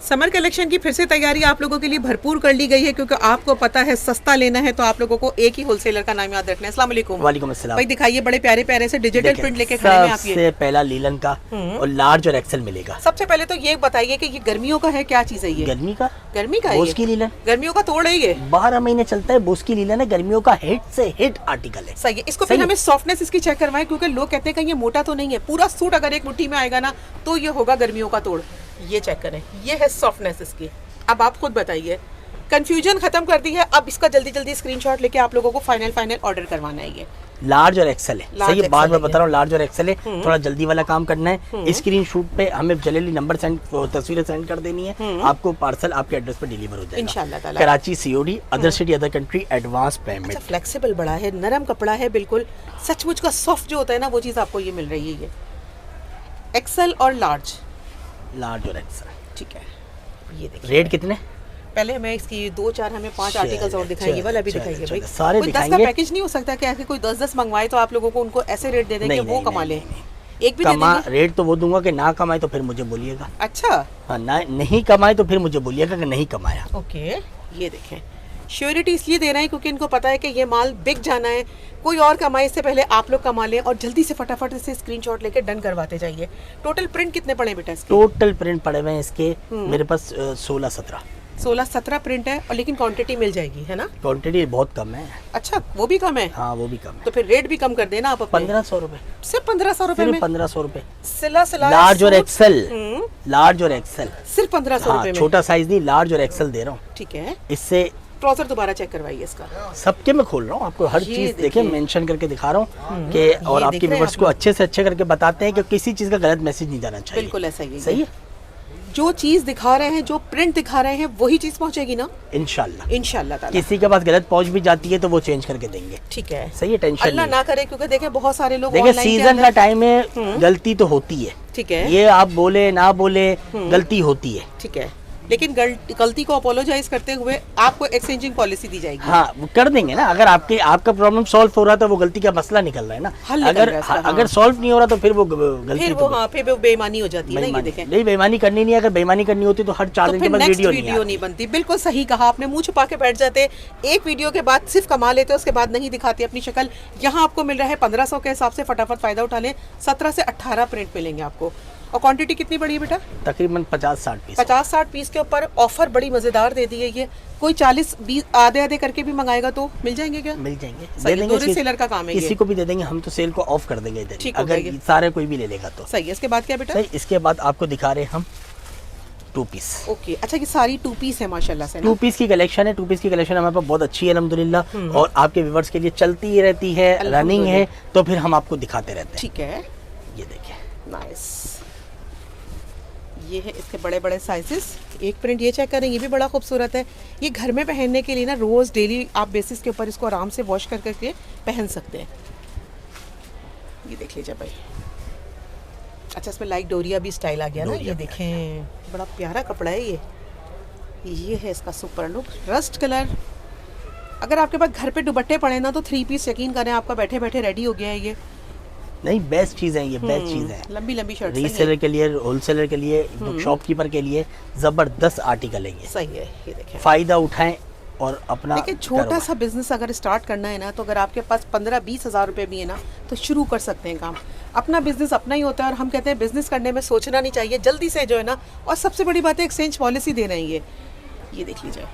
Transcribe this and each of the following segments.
Summer collection की फिर से तैयारी आप लोगों के लिए भरपूर कर ली गई है, क्योंकि आपको पता है सस्ता लेना है तो आप लोगों को एक ही होलसेलर का नाम याद रखना है। अस्सलाम वालेकुम। वालेकुम अस्सलाम। भाई दिखाइए, बड़े प्यारे प्यारे से डिजिटल प्रिंट लेके खड़े हैं आप। सबसे पहला लीलन का और लार्ज और एक्सेल मिलेगा। सबसे पहले तो ये बताइए कि ये गर्मियों का है, क्या चीज है ये? गर्मी का है बोस की लीलन। गर्मियों का तोड़ है ये, 12 महीने चलता है। बोस की लीलन है, गर्मियों का हिट से हिट आर्टिकल है। सही है। इसको फिर हमें सॉफ्टनेस इसकी चेक करवाएं, क्योंकि लोग कहते हैं कि ये मोटा तो नहीं है। पूरा सूट अगर एक मुट्ठी में आएगा ना तो ये होगा गर्मियों का तोड़। ये चेक करें, ये है सॉफ्टनेस इसकी। अब आप खुद बताइए, कंफ्यूजन खत्म कर दी है। अब इसका जल्दी जल्दी स्क्रीनशॉट लेके आप लोगों को फाइनल ऑर्डर करवाना है। ये लार्ज और एक्सेल है। सही है, बार बार बता रहा हूँ, लार्ज और एक्सेल है। थोड़ा जल्दी वाला काम करना है। स्क्रीन शूट पे हमें जल्दी नंबर सेंड, तस्वीरें सेंड कर देनी है। आपको पार्सल आपके एड्रेस पे डिलीवर हो जाएगा इंशाल्लाह ताला। Karachi COD, other city other country advance payment. Flexible बड़ा है, नरम कपड़ा है बिल्कुल, सचमुच का सॉफ्ट जो होता है ना वो चीज़ आपको ये मिल रही है। ये एक्सेल और लार्ज और एक्सेल, ठीक है। ये देखिए रेट कितने? पहले हमें इसकी 2-4 हमें 5 आर्टिकल्स और दिखाएंगे, वाला भी दिखाइए भाई। सारे कोई 10 का पैकेज नहीं हो सकता कि ऐसे कोई 10 मंगवाए तो आप लोगों को उनको ऐसे रेट दे देंगे वो कमा ले। एक भी कमा रेट तो वो दूंगा कि ना कमाए तो फिर मुझे बोलिएगा। अच्छा, हाँ, ना नहीं कमाए तो फिर मुझे बोलिएगा कि नहीं कमाया। ओके। ये देखें, श्योरिटी इसलिए दे रहे हैं क्योंकि इनको पता है कि ये माल बिक जाना है। कोई और कमाए इससे पहले आप लोग कमा लें और जल्दी से फटाफट से स्क्रीनशॉट लेके डन करवाते जाइए। टोटल प्रिंट कितने पड़े बेटा इसके? टोटल प्रिंट पड़े हुए हैं इसके मेरे पास 16-17 प्रिंट है, और लेकिन क्वांटिटी मिल जाएगी, है ना? क्वांटिटी बहुत कम है। अच्छा, वो भी कम है? हाँ, वो भी कम है। तो फिर रेट भी कम कर देना आप। 1500 रुपए, सिर्फ 1500 रुपए में? 1500 रुपए सिला लार्ज और एक्सेल। लार्ज और एक्सेल सिर्फ 1500 रुपए में। छोटा साइज नहीं, लार्ज और एक्सेल दे रहा हूँ। ठीक है। इससे ट्राउजर दोबारा चेक करवाइए इसका। सबके मैं खोल रहा हूँ, आपको हर चीज देखिए मेंशन करके दिखा रहा हूँ कि, और आपके व्यूअर्स को अच्छे से अच्छे करके बताते हैं कि किसी चीज का गलत मैसेज नहीं जाना चाहिए। बिल्कुल ऐसा ही है। सही है, जो चीज दिखा रहे हैं, जो प्रिंट दिखा रहे हैं, वही चीज पहुंचेगी ना इंशाल्लाह ताला। किसी के पास गलत पहुंच भी जाती है तो वो चेंज करके देंगे। ठीक है, सही है, टेंशन अल्लाह ना करे, क्योंकि देखें बहुत सारे लोग देखिए सीजन का टाइम है, गलती तो होती है। ठीक है, ये आप बोले ना बोले गलती होती है। ठीक है, लेकिन गलती को अपोलोजाइज करते हुए आपको एक्सचेंजिंग पॉलिसी दी जाएगी। हाँ, वो कर देंगे ना। अगर आपका प्रॉब्लम सॉल्व हो रहा है तो वो गलती का मसला निकल रहा है ना। अगर सॉल्व नहीं हो रहा तो फिर वो गलती, फिर वो बेईमानी हो जाती है ना। ये देखें, नहीं बेईमानी करनी नहीं है। अगर बेईमानी करनी होती तो हर 4 दिन के बाद वीडियो नहीं बनती। बिल्कुल सही कहा आपने, मुंह छुपा के बैठ जाते, एक वीडियो के बाद सिर्फ कमा लेते, उसके बाद नहीं दिखाते अपनी शक्ल। यहाँ आपको मिल रहा है 1500 के हिसाब से, फटाफट फायदा उठा लें। 17 से 18 प्रिंट मिलेंगे आपको। और क्वांटिटी कितनी बड़ी है बेटा? तकरीबन 50-60 पीस। 50-60 पीस के ऊपर ऑफर बड़ी मजेदार दे दी है ये। कोई 40-20 आधे करके भी मंगाएगा तो मिल जाएंगे क्या? मिल जाएंगे, दे देंगे। सेलर का काम है, किसी को भी दे देंगे। हम तो सेल को ऑफ कर देंगे इधर, अगर सारे कोई भी ले लेगा तो। सही है। इसके बाद क्या बेटा? इसके बाद आपको दिखा रहे हम 2 पीस। ओके, अच्छा, ये सारी 2 पीस है माशाल्लाह से। 2 पीस की कलेक्शन है। 2 पीस की कलेक्शन हमारे पास बहुत अच्छी है अल्हम्दुलिल्लाह, और आपके व्यूअर्स के लिए चलती ही रहती है, रनिंग है, तो फिर हम आपको दिखाते रहते हैं। ठीक है, ये देखिए, नाइस। ये है इसके बड़े बड़े साइजेस। एक प्रिंट ये चेक करें, ये भी बड़ा खूबसूरत है। ये घर में पहनने के लिए ना, रोज डेली आप बेसिस के ऊपर इसको आराम से वॉश कर करके पहन सकते हैं। ये देख लीजिए भाई। अच्छा, इसमें लाइक डोरिया भी स्टाइल आ गया ना। ये देखें, बड़ा प्यारा कपड़ा है ये है इसका सुपर लुक, रस्ट कलर। अगर आपके पास घर पे दुपट्टे पड़े ना तो 3 पीस यकीन करें आपका बैठे बैठे रेडी हो गया है। ये नहीं, बेस्ट चीज़ है ये, बेस्ट चीज़ है। लंबी शर्ट रीसेलर के लिए, होलसेलर के लिए, शॉपकीपर के लिए जबरदस्त आर्टिकल है ये। सही है। ये देखें, फायदा उठाएं और अपना देखिए, छोटा सा बिजनेस अगर स्टार्ट करना है ना, तो अगर आपके पास 15-20 हज़ार रुपए भी है ना तो शुरू कर सकते हैं काम। अपना बिजनेस अपना ही होता है, और हम कहते हैं बिजनेस करने में सोचना नहीं चाहिए, जल्दी से जो है ना। और सबसे बड़ी बात है, एक्सचेंज पॉलिसी दे रहे हैं ये देख लीजिए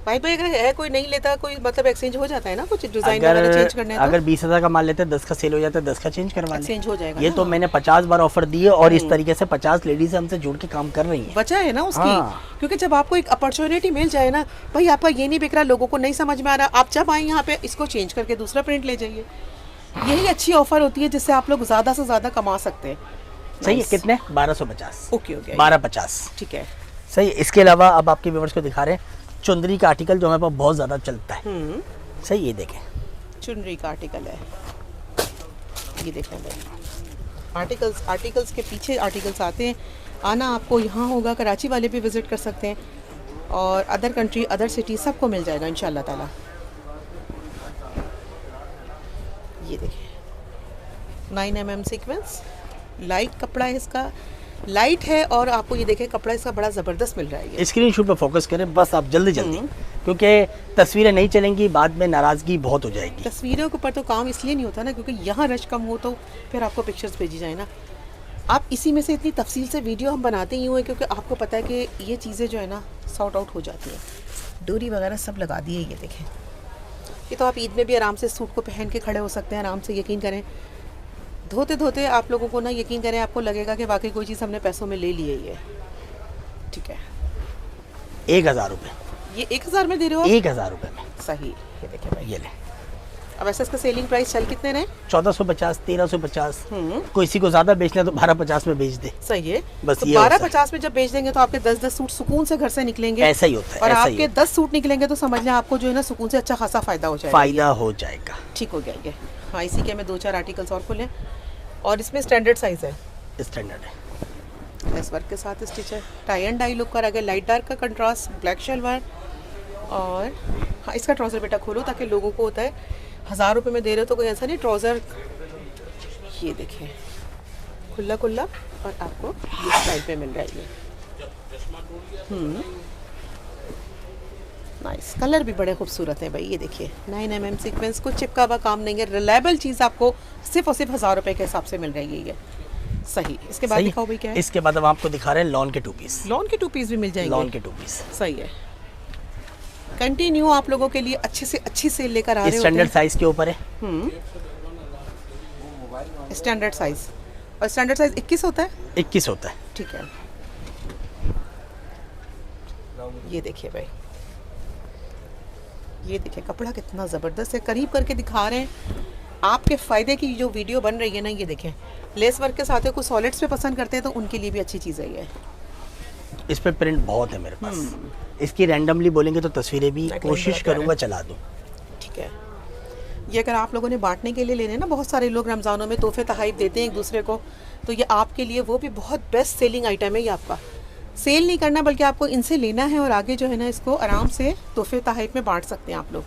भाई। तो अगर है कोई नहीं लेता, कोई मतलब एक्सचेंज हो जाता है ना, कुछ डिजाइन वगैरह चेंज करने हैं तो। अगर 20,000 का माल लेते हैं, 10 का सेल हो जाता है, 10 का चेंज करवा लें, चेंज हो जाएगा। ये तो मैंने 50 बार ऑफर दिए, और इस तरीके से 50 लेडीज हमसे जुड़ के काम कर रही हैं। बचा है ना उसकी। क्योंकि जब आपको एक अपॉर्चुनिटी मिल जाए ना भाई, आपका ये नहीं बिक रहा, लोगों को नहीं समझ में आ रहा, आप जब आए यहाँ पे इसको चेंज करके दूसरा प्रिंट ले जाइए। यही अच्छी ऑफर होती है जिससे आप लोग ज्यादा से ज्यादा कमा सकते हैं। सही है। कितने? 1250। ओके, 1250। ठीक है, सही है। इसके अलावा अब आपके व्यूअर्स को दिखा रहे हैं चुंदरी का आर्टिकल, जो हमारे पास बहुत ज़्यादा चलता है। सही, ये देखें, चुनरी का आर्टिकल है। ये देखें भाई, आर्टिकल्स के पीछे आर्टिकल्स आते हैं। आना आपको यहाँ होगा, कराची वाले भी विज़िट कर सकते हैं, और अदर कंट्री, अदर सिटी सबको मिल जाएगा इंशाल्लाह ताला। ये देखिए, 9 mm सीक्वेंस, लाइट कपड़ा है इसका। लाइट है और आपको ये देखें कपड़ा इसका बड़ा ज़बरदस्त मिल रहा है ये। स्क्रीनशॉट पे फोकस करें बस आप जल्दी जल्दी, क्योंकि तस्वीरें नहीं चलेंगी, बाद में नाराज़गी बहुत हो जाएगी। तस्वीरों के ऊपर तो काम इसलिए नहीं होता ना क्योंकि यहाँ रश कम हो तो फिर आपको पिक्चर्स भेजी जाए ना। आप इसी में से इतनी तफसील से वीडियो हम बनाते ही हुए क्योंकि आपको पता है कि ये चीज़ें जो है ना सॉर्ट आउट हो जाती हैं। डोरी वगैरह सब लगा दी है ये देखें। ये तो आप ईद में भी आराम से सूट को पहन के खड़े हो सकते हैं आराम से। यकीन करें धोते धोते आप लोगों को ना यकीन करें आपको लगेगा कि वाकई कोई चीज़ हमने पैसों में ले ली है ये। ठीक है 1000 रुपये, ये 1000 में दे रहे हो? 1000 रुपये में सही। ये देखें भाई ये ले। अब ऐसे इसका सेलिंग प्राइस चल कितने रहे? 1450, 1350। किसी को ज़्यादा बेचना है तो 1250 में बेच दे। सही है बस तो ये होता है। 1250 में जब बेच देंगे तो आपके 10-10 सूट सुकून से घर से निकलेंगे। ऐसा ही होता है, और ऐसा ही आपके होता 10 सूट निकलेंगे तो समझ लें आपको जो है ना सुकून से अच्छा खासा फायदा हो है। जाएगा। फायदा हो जाएगा। ठीक हो गया ये। हाँ इसी के मैं 2-4 आर्टिकल्स और खोलें और इसमें स्टैंडर्ड साइज है, स्टैंडर्ड है, लेस वर्क के साथ स्टिच है, टाई एंड डाई लुक कर आगे लाइट डार्क का कंट्रास्ट, ब्लैक शलवार। और हाँ इसका ट्राउज़र बेटा खोलो ताकि लोगों को होता है 1000 रुपये में दे रहे हो तो कोई ऐसा नहीं ट्राउज़र। ये देखें खुला खुला और आपको ये स्टाइल पे मिल रहा है ये। नाइस कलर भी बड़े खूबसूरत हैं भाई। ये देखिए 9 mm सीक्वेंस को चिपका हुआ काम नहीं है, रिलायबल चीज़ आपको सिर्फ और सिर्फ 1000 रुपये के हिसाब से मिल रही है ये। सही। इसके बाद दिखाओ भाई क्या है? इसके बाद हम आपको दिखा रहे हैं लॉन के 2 पीस। लॉन के 2 पीस भी मिल जाएंगे? लॉन के 2 पीस सही है। कंटिन्यू आप लोगों के लिए अच्छे से अच्छी सेल लेकर आ रहे हैं। स्टैंडर्ड साइज के ऊपर है। स्टैंडर्ड साइज और स्टैंडर्ड साइज 21 होता है? 21 होता है। ठीक है ये देखिए भाई, ये देखिए कपड़ा कितना ज़बरदस्त है। करीब करके दिखा रहे हैं आपके फ़ायदे की जो वीडियो बन रही है ना। ये देखें लेस वर्क के साथ है, कुछ सॉलिड्स पे पसंद करते हैं तो उनके लिए भी अच्छी चीज़ है ये। इस पे प्रिंट बहुत है मेरे पास। इसकी रैंडमली बोलेंगे तो तस्वीरें भी कोशिश करूंगा चला दूं। ठीक है ये अगर आप लोगों ने बांटने के लिए लेने ना, बहुत सारे लोग रमज़ानों में तोहफे तहाइफ देते हैं एक दूसरे को, तो ये आपके लिए वो भी बहुत बेस्ट सेलिंग आइटम है। ये आपका सेल नहीं करना बल्कि आपको इनसे लेना है और आगे जो है ना इसको आराम से तोहफे तहाइफ में बांट सकते हैं आप लोग।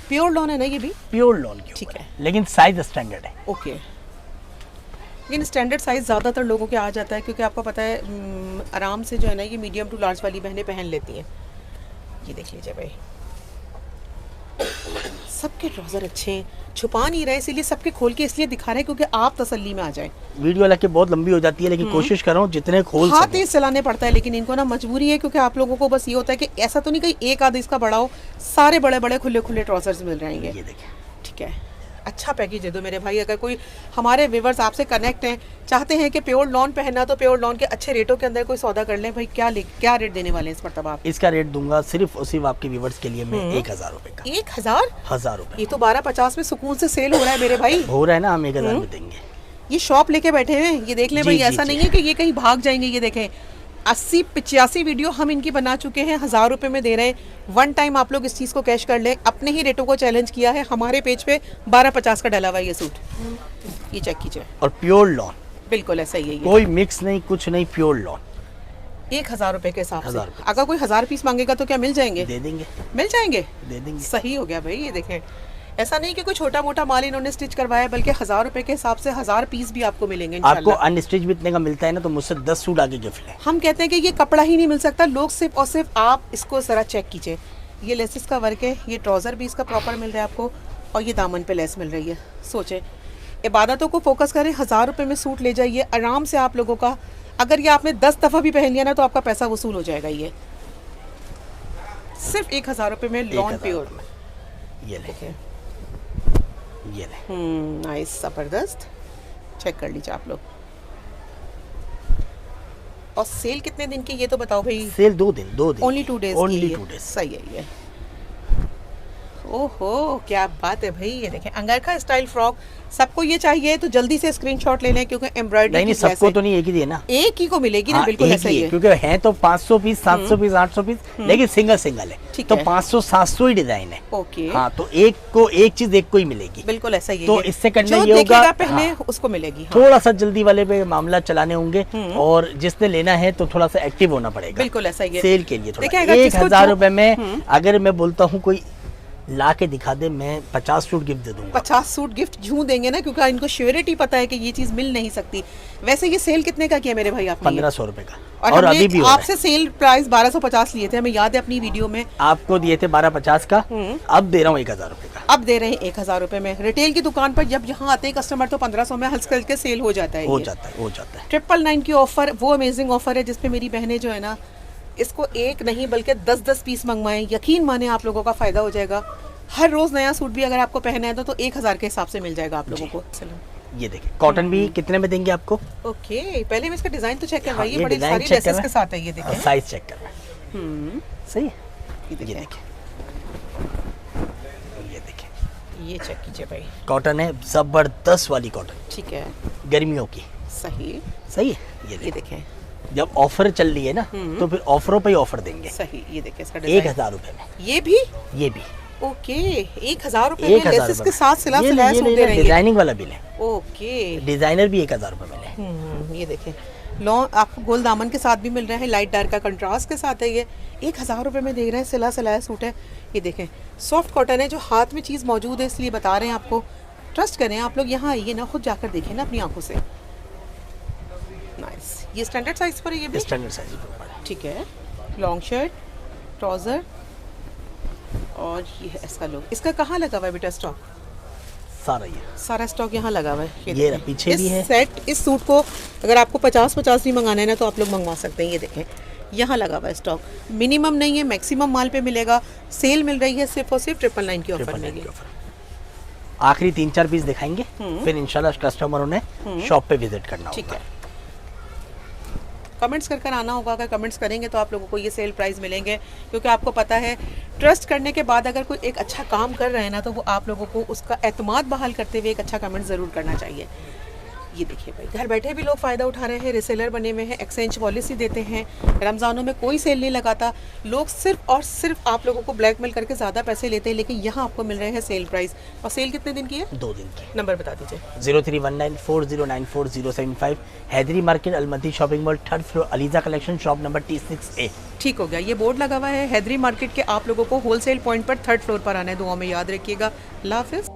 प्योर लॉन है ना ये भी? प्योर लॉन की। ठीक है लेकिन साइज स्टैंडर्ड है। ओके लेकिन स्टैंडर्ड साइज़ ज़्यादातर लोगों के आ जाता है क्योंकि आपको पता है आराम से जो है ना ये मीडियम टू लार्ज वाली बहनें पहन लेती हैं। ये देख लीजिए भाई सबके ट्राउज़र अच्छे हैं, छुपा नहीं रहे इसीलिए सबके खोल के इसलिए दिखा रहे हैं क्योंकि आप तसल्ली में आ जाएं। वीडियो हालांकि बहुत लंबी हो जाती है लेकिन कोशिश कर रहा हूँ जितने खोल हाथ तेज चलाने पड़ता है लेकिन इनको ना मजबूरी है क्योंकि आप लोगों को बस ये होता है कि ऐसा तो नहीं कहीं एक आध इसका बड़ा हो, सारे बड़े बड़े खुले खुले ट्राउज़र्स मिल जाएंगे। ये देखें ठीक है अच्छा पैकेज दे दो मेरे भाई। अगर कोई हमारे व्यूवर्स आपसे कनेक्ट हैं, चाहते हैं कि प्योर लॉन पहनना तो प्योर लॉन के अच्छे रेटों के अंदर कोई सौदा कर लें भाई। क्या रेट देने वाले हैं इस मरतबा आप? इसका रेट दूंगा सिर्फ और सिर्फ आपके व्यूवर्स के लिए मैं 1000 रुपए का। 1000 रुपए? ये तो 1250 में सुकून से सेल हो रहा है मेरे भाई। हो रहा है ना, हम 1000 में देंगे। ये शॉप लेके बैठे हैं, ये देख लें भाई। ऐसा नहीं है कि ये कहीं भाग जाएंगे। ये देखें 80-85 वीडियो हम इनकी बना चुके हैं, 1000 रुपये में दे रहे हैं। वन टाइम आप लोग इस चीज़ को कैश कर लें। अपने ही रेटों को चैलेंज किया है, हमारे पेज पे 1250 का डला हुआ ये सूट। ये चेक कीजिए और प्योर लॉन बिल्कुल ऐसा ही है। कोई मिक्स नहीं कुछ नहीं, प्योर लॉन 1000 रुपये के हिसाब से। 1000 अगर कोई 1000 पीस मांगेगा तो क्या मिल जाएंगे? दे देंगे, मिल जाएंगे, दे देंगे। सही हो गया भाई। ये देखें ऐसा नहीं कि कोई छोटा मोटा माल इन्होंने स्टिच करवाया बल्कि 1000 रुपये के हिसाब से 1000 पीस भी आपको मिलेंगे आपको इंशाल्लाह। अनस्टिच भी इतने का मिलता है ना तो मुझसे 10 सूट आगे गिफ्ट है। हम कहते हैं कि ये कपड़ा ही नहीं मिल सकता, लोग सिर्फ और सिर्फ आप इसको ज़रा चेक कीजिए। ये लेसिस का वर्क है, ये ट्राउज़र भी इसका प्रॉपर मिल रहा है आपको और ये दामन पे लेस मिल रही है। सोचें इबादतों को फोकस करें, 1000 रुपये में सूट ले जाइए आराम से आप लोगों का। अगर ये आपने 10 दफ़ा भी पहन लिया ना तो आपका पैसा वसूल हो जाएगा। ये सिर्फ 1000 रुपये में लॉन प्योर में। ये ले, ये ले। नाइस ज़बरदस्त, चेक कर लीजिए आप लोग। और सेल कितने दिन की ये तो बताओ भाई? सेल 2 दिन ओनली 2 डेज ओनली 2 डेज। सही है ये। ओहो क्या बात है भाई। ये देखें अंगरखा स्टाइल फ्रॉक, सबको ये चाहिए तो जल्दी से स्क्रीनशॉट ले लें क्योंकि एम्ब्रॉयडरी नहीं सबको तो नहीं एक ही दी है ना, एक ही को मिलेगी ना। बिल्कुल ऐसा ही है क्योंकि है तो 500 पीस 700 पीस 800 पीस लेकिन सिंगल है तो 500-700 ही डिजाइन है। ओके हाँ तो एक को एक चीज एक को ही मिलेगी। बिल्कुल ऐसा ही है। तो इससे करना ये होगा पहले उसको मिलेगी। थोड़ा सा जल्दी वाले पे मामला चलाने होंगे और जिसने लेना है तो थोड़ा सा एक्टिव होना पड़ेगा। बिल्कुल ऐसा ही है सेल के लिए। 1000 रुपए में अगर मैं बोलता हूँ कोई ला के दिखा दे, मैं 50 सूट गिफ्ट दे दूंगा। 50 सूट गिफ्ट क्यों देंगे ना, क्योंकि इनको श्योरिटी पता है कि ये चीज मिल नहीं सकती। वैसे ये सेल कितने का किया मेरे भाई आपने? 1500 रुपए का। और अभी भी हो रहा है। आपसे सेल प्राइस 1250 लिए थे, हमें याद है अपनी वीडियो में। आपको दिए थे 1250 का, अब दे रहा हूँ 1000 रुपए का। अब दे रहे हैं 1000 रुपए में। रिटेल की दुकान पर जब यहाँ आते हैं कस्टमर तो 1500 में हल्के हल्के सेल हो जाता है। हो जाता है। 999 की ऑफर, वो अमेजिंग ऑफर है जिसपे मेरी बहनें जो है ना, इसको एक नहीं बल्कि 10-10 पीस मंगवाएं। यकीन माने आप लोगों का फायदा हो जाएगा। हर रोज नया सूट भी अगर आपको पहना है तो 1000 के हिसाब से मिल जाएगा आप लोगों को। चलो ये देखिए, कॉटन भी कितने में देंगे आपको? ओके, पहले मैं इसका डिजाइन तो चेक करवाइए। ये बड़ी डिजाइन सारी चेक लेसेस के साथ है, ये देखिए। साइज चेक करना। सही है। ये ये देखिए, देखिए, ये चेक कीजिए भाई। कॉटन है, जबरदस्त वाली कॉटन, ठीक है, गर्मियों की। सही सही है। ये ये देखें, जब ऑफर चल रही है ना, तो फिर ऑफरों पे ही ऑफर देंगे। सही। ये देखिए इसका डिजाइन 1000 रुपए में। ये भी ये भी ओके, 1000 रुपए में 1000 लेसेस के साथ सिला ये सिलाया सूट दे रहे हैं। डिजाइनिंग वाला बिल है। ओके, डिजाइनर भी 1000 रुपए मिले। ये देखें, लॉन्ग आपको गोल दामन के साथ भी मिल रहा है, लाइट डार्क का कंट्रास्ट के साथ है। ये 1000 रुपए में दे रहे हैं, सिला सिलाया सूट है। ये देखें, सॉफ्ट कॉटन है, जो हाथ में चीज़ मौजूद है इसलिए बता रहे हैं आपको। ट्रस्ट करें आप लोग, यहाँ आइए ना, खुद जाकर देखें ना अपनी आंखों से। नाइस। ये स्टैंडर्ड साइज पर है, ये भी स्टैंडर्ड साइज पर। ठीक है। लॉन्ग शर्ट, ट्राउजर, और ये है इसका लुक। इसका कहाँ लगा हुआ है बेटा स्टॉक? सारा स्टॉक यहाँ लगा हुआ है। ये रहा, पीछे इस भी है सेट, इस सूट को अगर आपको 50 भी मंगाना है ना तो आप लोग मंगवा सकते हैं। ये देखें, यहाँ लगा हुआ है स्टॉक। मिनिमम नहीं है, मैक्सिमम माल पे मिलेगा। सेल मिल रही है सिर्फ और सिर्फ 999 की ऑफर में। आखिरी 3-4 पीस दिखाएंगे, फिर इंशाल्लाह कस्टमरों ने शॉप पे विजिट करना होगा। ठीक है, कमेंट्स कर आना होगा। अगर कमेंट्स करेंगे तो आप लोगों को ये सेल प्राइस मिलेंगे, क्योंकि आपको पता है ट्रस्ट करने के बाद अगर कोई एक अच्छा काम कर रहे हैं ना, तो वो आप लोगों को उसका एतमाद बहाल करते हुए एक अच्छा कमेंट ज़रूर करना चाहिए। ये देखिए भाई, घर बैठे भी लोग फ़ायदा उठा रहे हैं, रिसेलर बने हुए हैं, एक्सचेंज पॉलिसी देते हैं। रमज़ानों में कोई सेल नहीं लगाता, लोग सिर्फ और सिर्फ आप लोगों को ब्लैकमेल करके ज़्यादा पैसे लेते हैं, लेकिन यहाँ आपको मिल रहे हैं सेल प्राइस। और सेल कितने दिन की है? 2 दिन की। नंबर बता दीजिए। 03194094 हैदरी मार्केट, अलमती shopping mall, 3rd floor, Aliza collection, shop number T6A। ठीक हो गया, ये बोर्ड लगा हुआ है हैदरी मार्केट के। आप लोगों को होलसेल पॉइंट पर 3rd फ्लोर पर आना है। दुआ में याद रखिएगा। अल्लाह हाफिज़।